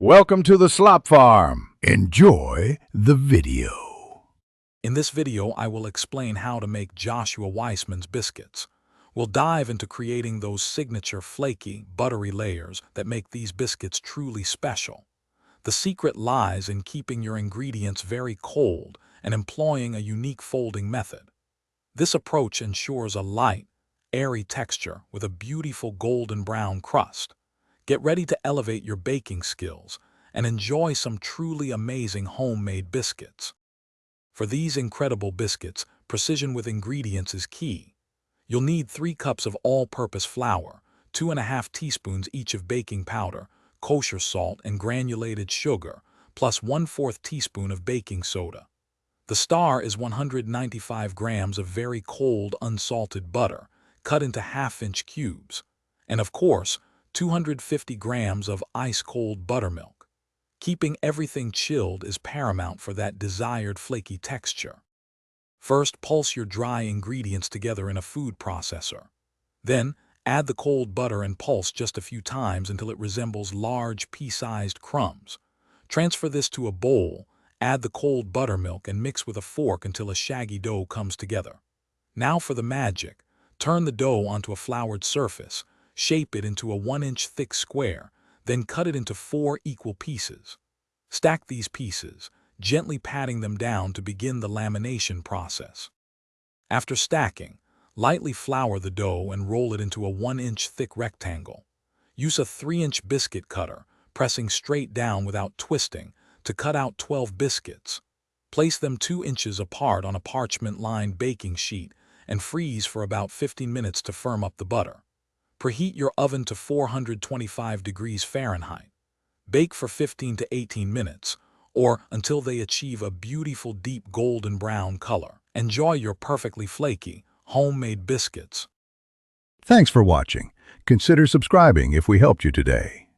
Welcome to the Slop Farm. Enjoy the video. In this video, I will explain how to make Joshua Weissman's biscuits. We'll dive into creating those signature flaky, buttery layers that make these biscuits truly special. The secret lies in keeping your ingredients very cold and employing a unique folding method. This approach ensures a light, airy texture with a beautiful golden brown crust. Get ready to elevate your baking skills and enjoy some truly amazing homemade biscuits. For these incredible biscuits, precision with ingredients is key. You'll need 3 cups of all-purpose flour, 2½ teaspoons each of baking powder, kosher salt, and granulated sugar, plus 1/4 teaspoon of baking soda. The star is 195 grams of very cold, unsalted butter, cut into half-inch cubes. And of course, 250 grams of ice-cold buttermilk. Keeping everything chilled is paramount for that desired flaky texture. First, pulse your dry ingredients together in a food processor. Then, add the cold butter and pulse just a few times until it resembles large pea-sized crumbs. Transfer this to a bowl, add the cold buttermilk and mix with a fork until a shaggy dough comes together. Now for the magic. Turn the dough onto a floured surface. Shape it into a 1-inch thick square, then cut it into 4 equal pieces. Stack these pieces, gently patting them down to begin the lamination process. After stacking, lightly flour the dough and roll it into a 1-inch thick rectangle. Use a 3-inch biscuit cutter, pressing straight down without twisting, to cut out 12 biscuits. Place them 2 inches apart on a parchment-lined baking sheet and freeze for about 15 minutes to firm up the butter. Preheat your oven to 425 degrees Fahrenheit. Bake for 15 to 18 minutes, or until they achieve a beautiful deep golden brown color. Enjoy your perfectly flaky, homemade biscuits. Thanks for watching. Consider subscribing if we helped you today.